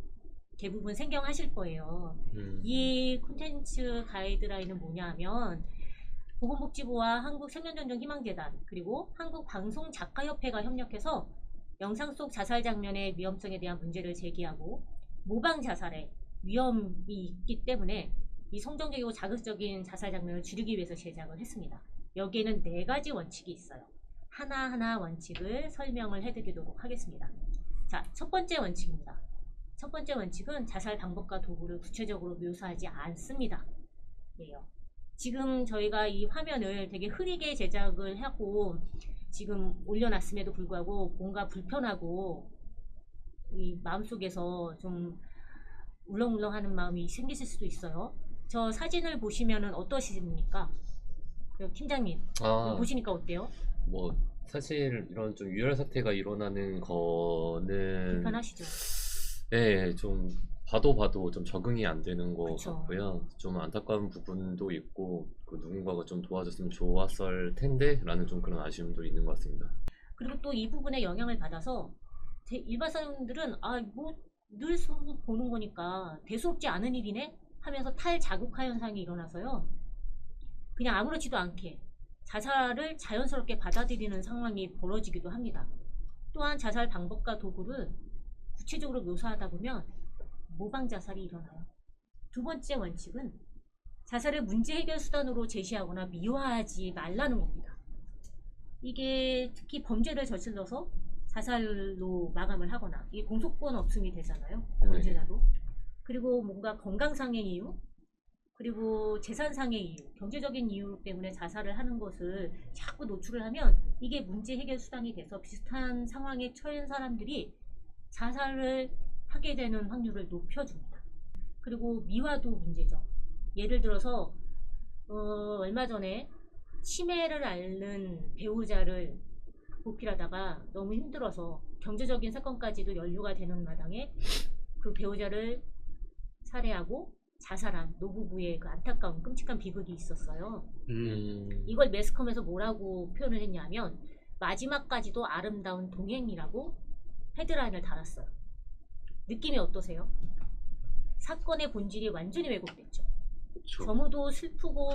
대부분 생경하실 거예요. 이 콘텐츠 가이드라인은 뭐냐 하면 보건복지부와 한국생명존중희망재단 그리고 한국방송작가협회가 협력해서 영상 속 자살 장면의 위험성에 대한 문제를 제기하고 모방 자살의 위험이 있기 때문에 이 성정적이고 자극적인 자살 장면을 줄이기 위해서 제작을 했습니다. 여기에는 4가지 원칙이 있어요. 하나하나 원칙을 설명을 해드리도록 하겠습니다. 자, 첫 번째 원칙입니다. 첫 번째 원칙은 자살 방법과 도구를 구체적으로 묘사하지 않습니다. 예요. 지금 저희가 이 화면을 되게 흐리게 제작을 하고 지금 올려놨음에도 불구하고 뭔가 불편하고 이 마음속에서 좀 울렁울렁하는 마음이 생기실 수도 있어요. 저 사진을 보시면은 어떠십니까? 팀장님 보시니까 어때요? 뭐 사실 이런 좀 유혈 사태가 일어나는 거는 불편하시죠? 네, 좀 봐도 좀 적응이 안 되는 것 그쵸. 같고요. 좀 안타까운 부분도 있고 그 누군가가 좀 도와줬으면 좋았을 텐데 라는 좀 그런 아쉬움도 있는 것 같습니다. 그리고 또 이 부분에 영향을 받아서 일반 사람들은 뭐 늘 보는 거니까 대수롭지 않은 일이네 하면서 탈자극화 현상이 일어나서요. 그냥 아무렇지도 않게 자살을 자연스럽게 받아들이는 상황이 벌어지기도 합니다. 또한 자살 방법과 도구를 구체적으로 묘사하다 보면 모방 자살이 일어나요. 두 번째 원칙은 자살을 문제 해결 수단으로 제시하거나 미화하지 말라는 겁니다. 이게 특히 범죄를 저질러서 자살로 마감을 하거나 이게 공소권 없음이 되잖아요. 범죄자도. 그리고 뭔가 건강상의 이유 그리고 재산상의 이유, 경제적인 이유 때문에 자살을 하는 것을 자꾸 노출을 하면 이게 문제 해결 수단이 돼서 비슷한 상황에 처한 사람들이 자살을 하게 되는 확률을 높여줍니다. 그리고 미화도 문제죠. 예를 들어서 얼마 전에 치매를 앓는 배우자를 보필하다가 너무 힘들어서 경제적인 사건까지도 연루가 되는 마당에 그 배우자를 살해하고 자살한 노부부의 그 안타까운 끔찍한 비극이 있었어요. 이걸 매스컴에서 뭐라고 표현을 했냐면 마지막까지도 아름다운 동행이라고 헤드라인을 달았어요. 느낌이 어떠세요? 사건의 본질이 완전히 왜곡됐죠. 그렇죠. 너무도 슬프고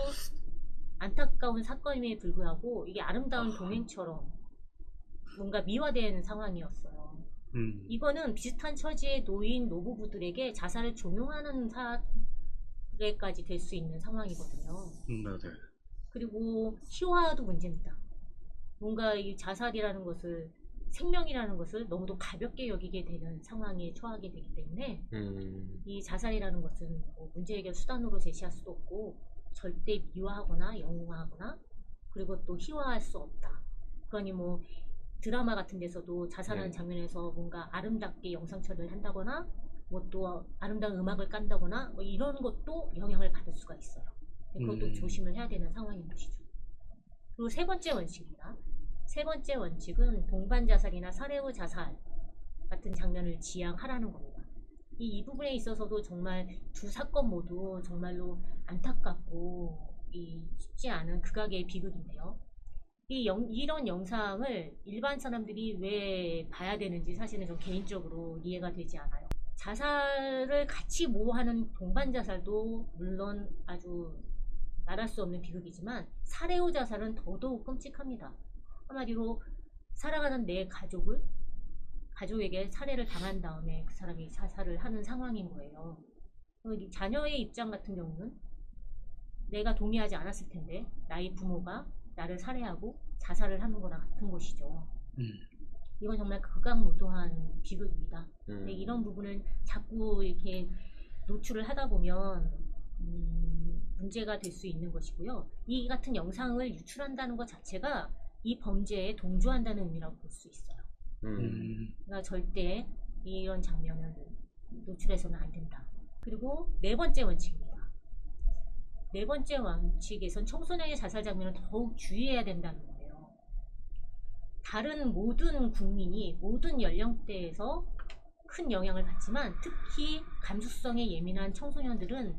안타까운 사건임에 불구하고 이게 아름다운 동행처럼 뭔가 미화된 상황이었어요. 이거는 비슷한 처지의 노인 노부부들에게 자살을 종용하는 사례까지 될 수 있는 상황이거든요. 맞아요. 그리고 희화도 문제입니다. 뭔가 이 자살이라는 것을 생명이라는 것을 너무도 가볍게 여기게 되는 상황에 처하게 되기 때문에 이 자살이라는 것은 뭐 문제 해결 수단으로 제시할 수도 없고 절대 미화하거나 영웅화하거나 그리고 또 희화할 수 없다. 그러니 뭐 드라마 같은 데서도 자살하는 장면에서 뭔가 아름답게 영상 처리를 한다거나 뭐 또 아름다운 음악을 깐다거나 뭐 이런 것도 영향을 받을 수가 있어요. 그것도 조심을 해야 되는 상황인 것이죠. 그리고 세 번째 원칙입니다. 세 번째 원칙은 동반 자살이나 살해 후 자살 같은 장면을 지양하라는 겁니다. 이 부분에 있어서도 정말 두 사건 모두 정말로 안타깝고 쉽지 않은 극악의 비극인데요. 이런 영상을 일반 사람들이 왜 봐야 되는지 사실은 좀 개인적으로 이해가 되지 않아요. 자살을 같이 모하는 동반 자살도 물론 아주 말할 수 없는 비극이지만 살해 후 자살은 더더욱 끔찍합니다. 한마디로 살아가는 내 가족에게 살해를 당한 다음에 그 사람이 자살을 하는 상황인 거예요. 자녀의 입장 같은 경우는 내가 동의하지 않았을 텐데 나의 부모가 나를 살해하고 자살을 하는 거랑 같은 것이죠. 이건 정말 극악무도한 비극입니다. 근데 이런 부분을 자꾸 이렇게 노출을 하다 보면 문제가 될 수 있는 것이고요. 이 같은 영상을 유출한다는 것 자체가 이 범죄에 동조한다는 의미라고 볼 수 있어요. 그러니까 절대 이런 장면은 노출해서는 안 된다. 그리고 네 번째 원칙입니다. 네 번째 원칙에선 청소년의 자살 장면을 더욱 주의해야 된다는 거예요. 다른 모든 국민이 모든 연령대에서 큰 영향을 받지만 특히 감수성에 예민한 청소년들은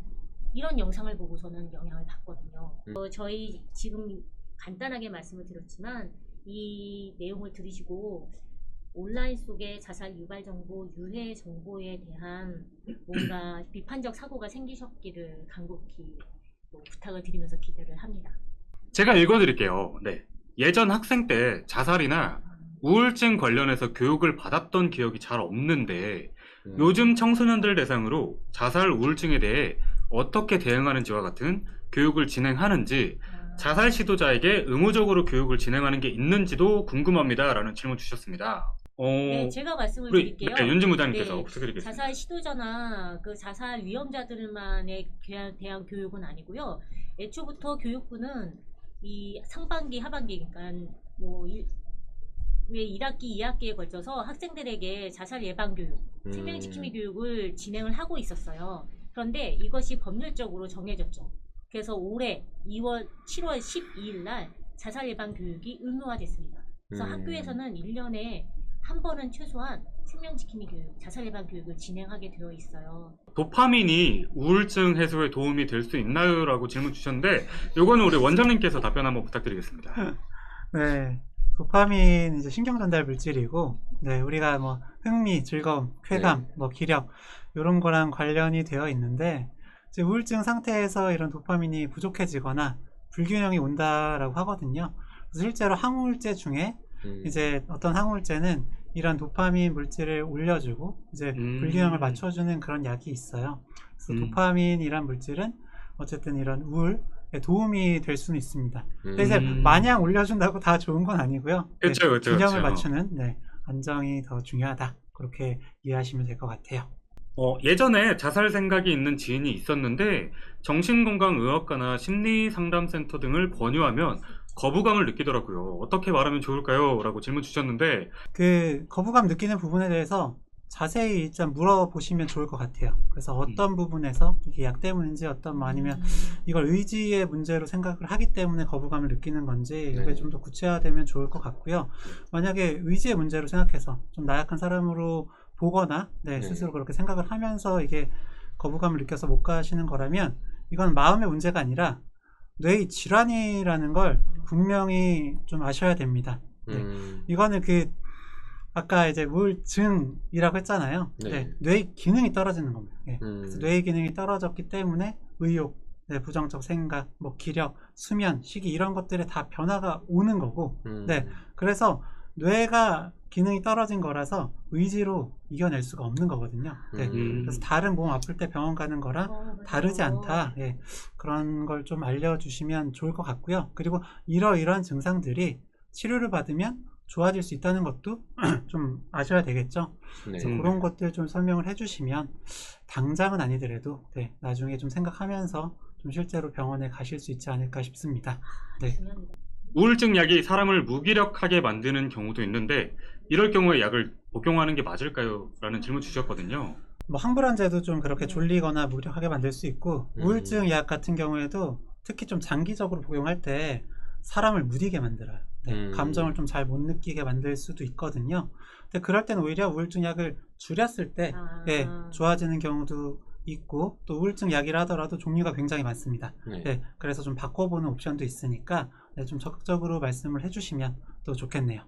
이런 영상을 보고서는 영향을 받거든요. 저희 지금 간단하게 말씀을 드렸지만 이 내용을 들으시고 온라인 속에 자살 유발 정보, 유해 정보에 대한 뭔가 비판적 사고가 생기셨기를 간곡히 부탁을 드리면서 기대를 합니다. 제가 읽어드릴게요. 네. 예전 학생 때 자살이나 우울증 관련해서 교육을 받았던 기억이 잘 없는데 요즘 청소년들 대상으로 자살 우울증에 대해 어떻게 대응하는지와 같은 교육을 진행하는지 자살 시도자에게 의무적으로 교육을 진행하는 게 있는지도 궁금합니다. 라는 질문 주셨습니다. 네, 제가 말씀을 드릴게요. 네, 윤진 부장님께서 네, 부탁드리겠습니다. 자살 시도자나 그 자살 위험자들만에 대한 교육은 아니고요. 애초부터 교육부는 이 상반기, 하반기, 그러니까 왜 1학기, 2학기에 걸쳐서 학생들에게 자살 예방 교육, 생명지킴이 교육을 진행을 하고 있었어요. 그런데 이것이 법률적으로 정해졌죠. 그래서 올해 7월 12일 날 자살 예방 교육이 의무화됐습니다. 그래서 학교에서는 1년에 한 번은 최소한 생명지킴이 교육, 자살 예방 교육을 진행하게 되어 있어요. 도파민이 우울증 해소에 도움이 될 수 있나요? 라고 질문 주셨는데 요거는 우리 원장님께서 답변 한번 부탁드리겠습니다. 네, 도파민 이제 신경 전달 물질이고, 네, 우리가 뭐 흥미, 즐거움, 쾌감, 뭐 기력 이런 거랑 관련이 되어 있는데 이제 우울증 상태에서 이런 도파민이 부족해지거나 불균형이 온다라고 하거든요. 그래서 실제로 항우울제 중에 이제 어떤 항우울제는 이런 도파민 물질을 올려주고 이제 불균형을 맞춰주는 그런 약이 있어요. 그래서 도파민이란 물질은 어쨌든 이런 우울에 도움이 될 수는 있습니다. 근데 이제 마냥 올려준다고 다 좋은 건 아니고요. 그쵸, 네, 그쵸, 균형을 그쵸. 맞추는 안정이 더 중요하다. 그렇게 이해하시면 될 것 같아요. 예전에 자살 생각이 있는 지인이 있었는데 정신건강의학과나 심리상담센터 등을 권유하면 거부감을 느끼더라고요. 어떻게 말하면 좋을까요? 라고 질문 주셨는데 그 거부감 느끼는 부분에 대해서 자세히 일단 물어보시면 좋을 것 같아요. 그래서 어떤 부분에서 이게 약 때문인지 아니면 이걸 의지의 문제로 생각을 하기 때문에 거부감을 느끼는 건지 이게 좀 더 구체화되면 좋을 것 같고요. 만약에 의지의 문제로 생각해서 좀 나약한 사람으로 보거나 스스로 그렇게 생각을 하면서 이게 거부감을 느껴서 못 가시는 거라면 이건 마음의 문제가 아니라 뇌의 질환이라는 걸 분명히 좀 아셔야 됩니다. 이거는 아까 이제 우울증이라고 했잖아요. 뇌의 기능이 떨어지는 겁니다. 그래서 뇌의 기능이 떨어졌기 때문에 의욕, 부정적 생각, 뭐 기력, 수면, 식이 이런 것들에 다 변화가 오는 거고, 그래서 뇌가 기능이 떨어진 거라서 의지로 이겨낼 수가 없는 거거든요. 그래서 다른 몸 아플 때 병원 가는 거랑 다르지 않다. 그런 걸 좀 알려주시면 좋을 것 같고요. 그리고 이러이러한 증상들이 치료를 받으면 좋아질 수 있다는 것도 좀 아셔야 되겠죠. 그래서 그런 것들 좀 설명을 해주시면 당장은 아니더라도 나중에 좀 생각하면서 좀 실제로 병원에 가실 수 있지 않을까 싶습니다. 우울증 약이 사람을 무기력하게 만드는 경우도 있는데 이럴 경우에 약을 복용하는 게 맞을까요? 라는 질문 주셨거든요. 뭐 항불안제도 좀 그렇게 졸리거나 무기력하게 만들 수 있고 우울증 약 같은 경우에도 특히 좀 장기적으로 복용할 때 사람을 무디게 만들어요. 감정을 좀 잘 못 느끼게 만들 수도 있거든요. 근데 그럴 땐 오히려 우울증 약을 줄였을 때 좋아지는 경우도 있고 또 우울증 약이라 하더라도 종류가 굉장히 많습니다. 그래서 좀 바꿔보는 옵션도 있으니까 좀 적극적으로 말씀을 해주시면 또 좋겠네요.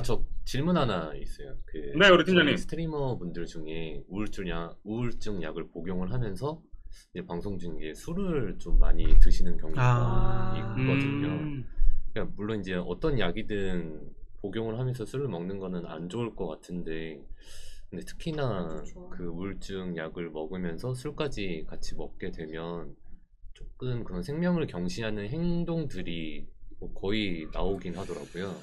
저 질문 하나 있어요. 네, 우리 팀장님. 스트리머 분들 중에 우울증 약을 복용을 하면서 이제 방송 중에 술을 좀 많이 드시는 경우가 있거든요. 그러니까 물론 이제 어떤 약이든 복용을 하면서 술을 먹는 거는 안 좋을 것 같은데, 근데 특히나 그렇죠. 그 우울증 약을 먹으면서 술까지 같이 먹게 되면 조금 그런 생명을 경시하는 행동들이 뭐 거의 나오긴 하더라고요.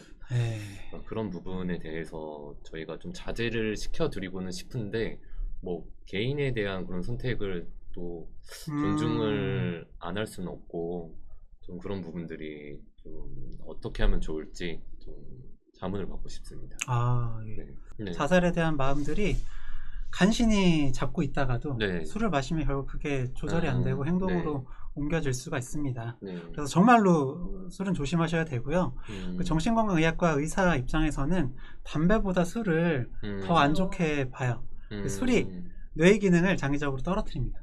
그런 부분에 대해서 저희가 좀 자제를 시켜드리고는 싶은데, 뭐 개인에 대한 그런 선택을 또 존중을 안 할 수는 없고, 좀 그런 부분들이 좀 어떻게 하면 좋을지 좀 자문을 받고 싶습니다. 자살에 대한 마음들이 간신히 잡고 있다가도 술을 마시면 결국 그게 조절이 안 되고 행동으로 옮겨질 수가 있습니다. 그래서 정말로 술은 조심하셔야 되고요. 그 정신건강의학과 의사 입장에서는 담배보다 술을 더 안 좋게 봐요. 그 술이 뇌의 기능을 장기적으로 떨어뜨립니다.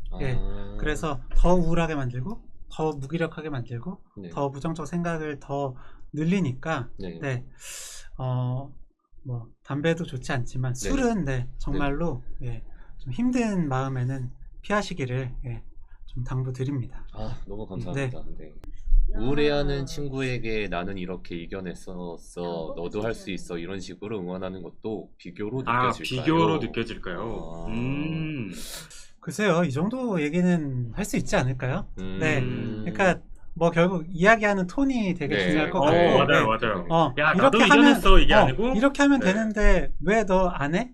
그래서 더 우울하게 만들고 더 무기력하게 만들고 더 부정적 생각을 더 늘리니까 뭐 담배도 좋지 않지만 술은 정말로 좀 힘든 마음에는 피하시기를 좀 당부드립니다. 너무 감사합니다. 우울해하는 친구에게 나는 이렇게 이겨냈었어, 너도 할 수 있어, 이런 식으로 응원하는 것도 비교로 느껴질까요? 비교로 느껴질까요? 글쎄요, 이 정도 얘기는 할 수 있지 않을까요? 그러니까 뭐 결국 이야기하는 톤이 되게 중요할 것 같고, 맞아요. 야, 이렇게 나도 하면 이겨냈어, 이게 아니고 이렇게 하면 되는데 왜 너 안 해?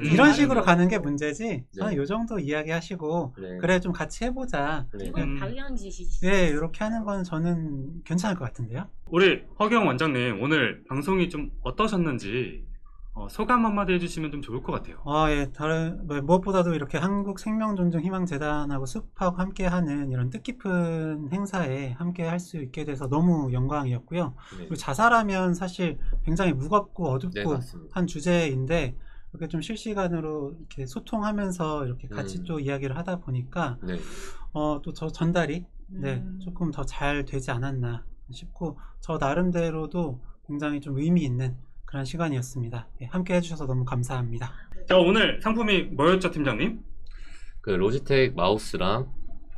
이런 식으로 가는 게 문제지. 저는 요 정도 이야기하시고 그래 좀 같이 해보자. 이건 방향지시지. 이렇게 하는 건 저는 괜찮을 것 같은데요. 우리 허경 원장님, 오늘 방송이 좀 어떠셨는지 소감 한마디 해주시면 좀 좋을 것 같아요. 무엇보다도 이렇게 한국생명존중희망재단하고 숲하고 함께하는 이런 뜻깊은 행사에 함께 할 수 있게 돼서 너무 영광이었고요. 그리고 자살하면 사실 굉장히 무겁고 어둡고 한 주제인데 이렇게 좀 실시간으로 이렇게 소통하면서 이렇게 같이 또 이야기를 하다 보니까 또 저 전달이 조금 더 잘 되지 않았나 싶고, 저 나름대로도 굉장히 좀 의미 있는 그런 시간이었습니다. 함께 해주셔서 너무 감사합니다. 자, 오늘 상품이 뭐였죠, 팀장님? 그 로지텍 마우스랑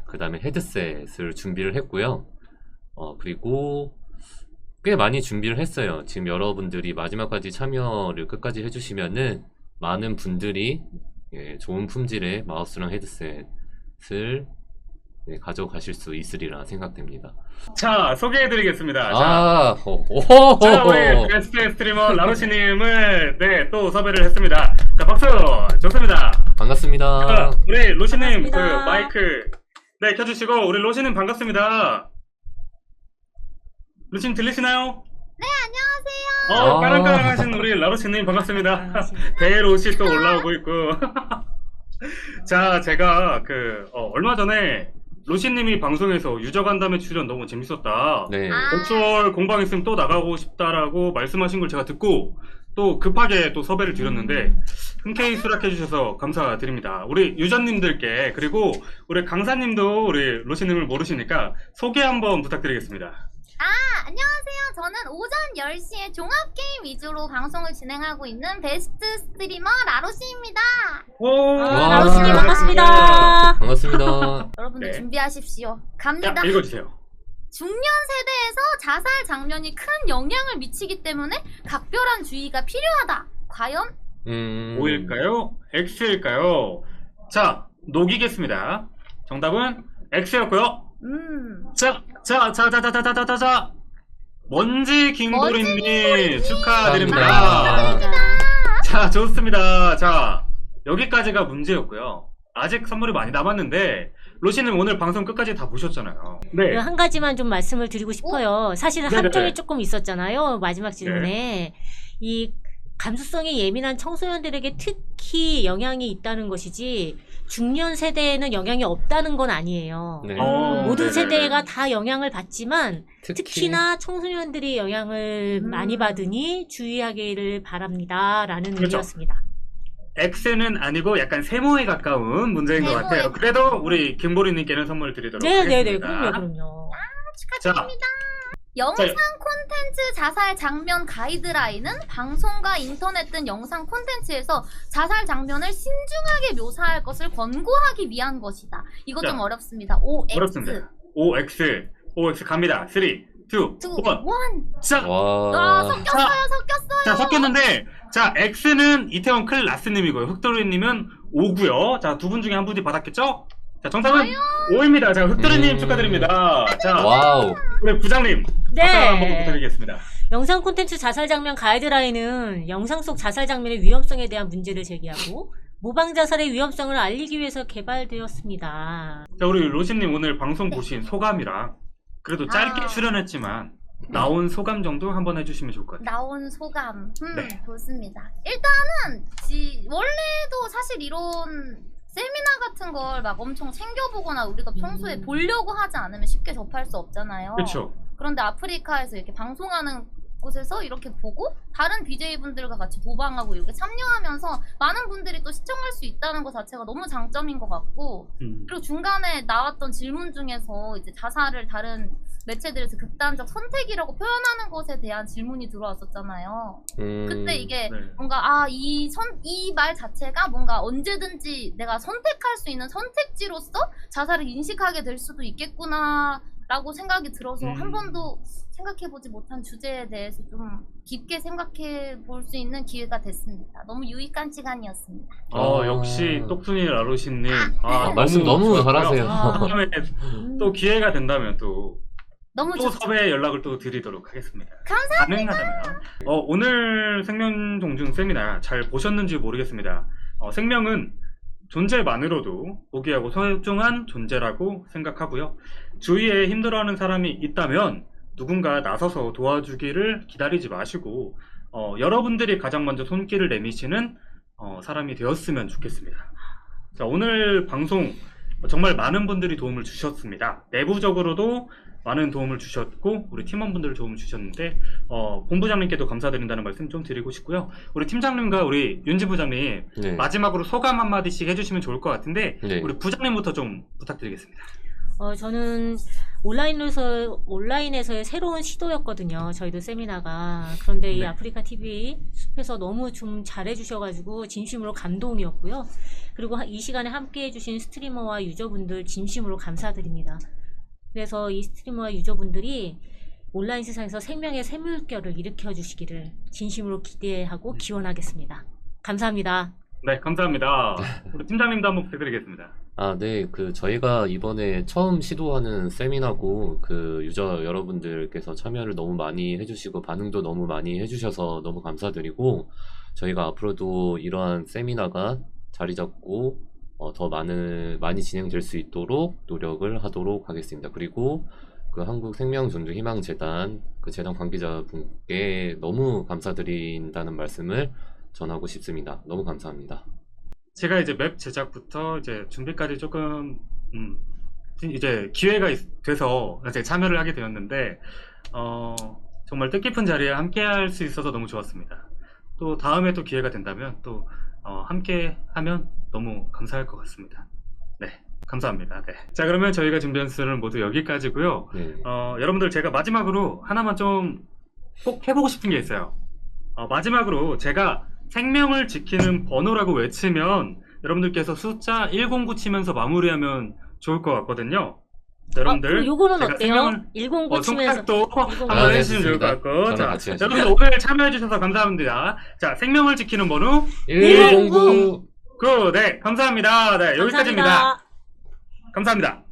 그 다음에 헤드셋을 준비를 했고요. 그리고 꽤 많이 준비를 했어요. 지금 여러분들이 마지막까지 참여를 끝까지 해주시면은 많은 분들이 좋은 품질의 마우스랑 헤드셋을 가져가실 수 있으리라 생각됩니다. 자, 소개해드리겠습니다. 자, 우리 게스트 스트리머 라로시님을 또 섭외를 했습니다. 자, 박수! 좋습니다. 반갑습니다. 자, 우리 로시님 반갑습니다. 그 마이크 켜주시고, 우리 로시님 반갑습니다. 로시님 들리시나요? 네, 안녕하세요. 까랑까랑하신 우리 라로시님 반갑습니다. 대로시 또 올라오고 있고. 자, 제가 얼마 전에 로시님이 방송에서 유저간담회 출연 너무 재밌었다. 버추얼 공방 있으면 또 나가고 싶다라고 말씀하신 걸 제가 듣고 또 급하게 또 섭외를 드렸는데 흔쾌히 수락해주셔서 감사드립니다. 우리 유저님들께, 그리고 우리 강사님도 우리 로시님을 모르시니까 소개 한번 부탁드리겠습니다. 안녕하세요. 저는 오전 10시에 종합게임 위주로 방송을 진행하고 있는 베스트 스트리머 라로시입니다. 라로시님 반갑습니다. 반갑습니다. 여러분들 네. 준비하십시오. 갑니다. 자, 읽어주세요. 중년 세대에서 자살 장면이 큰 영향을 미치기 때문에 각별한 주의가 필요하다. 과연? O일까요? X일까요? 자, 녹이겠습니다. 정답은 X였고요. 자, 먼지 김도리님 축하드립니다. 자, 좋습니다. 자, 여기까지가 문제였고요. 아직 선물이 많이 남았는데 로시님 오늘 방송 끝까지 다 보셨잖아요. 네. 한 가지만 좀 말씀을 드리고 싶어요. 사실은 함정이 조금 있었잖아요. 마지막 질문에. 이 감수성이 예민한 청소년들에게 특히 영향이 있다는 것이지 중년 세대에는 영향이 없다는 건 아니에요. 네. 모든 네네네. 세대가 다 영향을 받지만 특히 특히나 청소년들이 영향을 많이 받으니 주의하기를 바랍니다라는 그렇죠. 의미였습니다. X는 아니고 약간 세모에 가까운 문제인 것 세모에 같아요. 그래도 우리 김보리님께는 선물 드리도록 네네네, 하겠습니다. 그럼요. 축하드립니다. 영상 콘텐츠 자살 장면 가이드라인은 방송과 인터넷 등 영상 콘텐츠에서 자살 장면을 신중하게 묘사할 것을 권고하기 위한 것이다. 이거 자, 좀 어렵습니다. OX. 어렵습니다. OX 갑니다. 3, 2, 1. 2, 1. 자, 와. 섞였어요. 자, 섞였는데, 자, X는 이태원 클라스님이고요. 흑도리님은 O고요. 자, 두 분 중에 한 분이 받았겠죠? 자, 정답은 O입니다. 자, 흑도리님 축하드립니다. 자, 와우. 우리 부장님. 박수 한번 네. 부탁드리겠습니다. 영상 콘텐츠 자살 장면 가이드라인은 영상 속 자살 장면의 위험성에 대한 문제를 제기하고 모방 자살의 위험성을 알리기 위해서 개발되었습니다. 자, 우리 로시님 오늘 방송 보신 소감이랑 그래도 짧게 출연했지만 나온 소감 정도 한번 해주시면 좋을 것 같아요. 나온 소감. 네. 좋습니다. 일단은 원래도 사실 이런 세미나 같은 걸 막 엄청 챙겨보거나 우리가 평소에 보려고 하지 않으면 쉽게 접할 수 없잖아요. 그렇죠. 그런데 아프리카에서 이렇게 방송하는 곳에서 이렇게 보고 다른 BJ분들과 같이 도방하고 이렇게 참여하면서 많은 분들이 또 시청할 수 있다는 것 자체가 너무 장점인 것 같고, 그리고 중간에 나왔던 질문 중에서 이제 자살을 다른 매체들에서 극단적 선택이라고 표현하는 것에 대한 질문이 들어왔었잖아요. 그때 이게 네. 뭔가 이 말 자체가 뭔가 언제든지 내가 선택할 수 있는 선택지로서 자살을 인식하게 될 수도 있겠구나 라고 생각이 들어서 한 번도 생각해보지 못한 주제에 대해서 좀 깊게 생각해 볼 수 있는 기회가 됐습니다. 너무 유익한 시간이었습니다. 역시 똑순이 라로시님. 말씀 너무 잘하세요. 다음에 또 기회가 된다면 또 너무 또 좋죠. 섭외 연락을 또 드리도록 하겠습니다. 감사합니다. 가능하다면. 오늘 생명 종중 세미나 잘 보셨는지 모르겠습니다. 생명은 존재만으로도 고귀하고 소중한 존재라고 생각하고요. 주위에 힘들어하는 사람이 있다면 누군가 나서서 도와주기를 기다리지 마시고 여러분들이 가장 먼저 손길을 내미시는 사람이 되었으면 좋겠습니다. 자, 오늘 방송 정말 많은 분들이 도움을 주셨습니다. 내부적으로도 많은 도움을 주셨고 우리 팀원분들 도움을 주셨는데 본부장님께도 감사드린다는 말씀 좀 드리고 싶고요. 우리 팀장님과 우리 윤지 부장님 네. 마지막으로 소감 한마디씩 해주시면 좋을 것 같은데 네. 우리 부장님부터 좀 부탁드리겠습니다. 저는 온라인에서의 새로운 시도였거든요. 저희도 세미나가. 그런데 이 네. 아프리카 TV 숲에서 너무 좀 잘해주셔가지고 진심으로 감동이었고요. 그리고 이 시간에 함께 해주신 스트리머와 유저분들 진심으로 감사드립니다. 그래서 이 스트리머와 유저분들이 온라인 세상에서 생명의 샘물결을 일으켜 주시기를 진심으로 기대하고 기원하겠습니다. 감사합니다. 네, 감사합니다. 우리 팀장님도 한번 부탁드리겠습니다. 네, 저희가 이번에 처음 시도하는 세미나고, 유저 여러분들께서 참여를 너무 많이 해주시고, 반응도 너무 많이 해주셔서 너무 감사드리고, 저희가 앞으로도 이러한 세미나가 자리 잡고, 더 많이 진행될 수 있도록 노력을 하도록 하겠습니다. 그리고 한국생명존중희망재단, 재단 관계자분께 너무 감사드린다는 말씀을 전하고 싶습니다. 너무 감사합니다. 제가 이제 맵 제작부터 이제 준비까지 조금 이제 기회가 돼서 이제 참여를 하게 되었는데 정말 뜻깊은 자리에 함께할 수 있어서 너무 좋았습니다. 또 다음에 또 기회가 된다면 또 함께하면 너무 감사할 것 같습니다. 네, 감사합니다. 네. 자, 그러면 저희가 준비한 수는 모두 여기까지고요. 네. 여러분들 제가 마지막으로 하나만 좀 꼭 해보고 싶은 게 있어요. 마지막으로 제가 생명을 지키는 번호라고 외치면 여러분들께서 숫자 109 치면서 마무리하면 좋을 것 같거든요. 여러분들 그럼 요거는 제가 어때요? 109 치면서 손가락도 109. 한번 해주시면 좋을 것 좋습니다. 같고. 저랑 자, 같이 하시죠. 여러분들 오늘 참여해주셔서 감사합니다. 자, 생명을 지키는 번호 109 네, 감사합니다. 네, 여기까지입니다. 감사합니다. 감사합니다.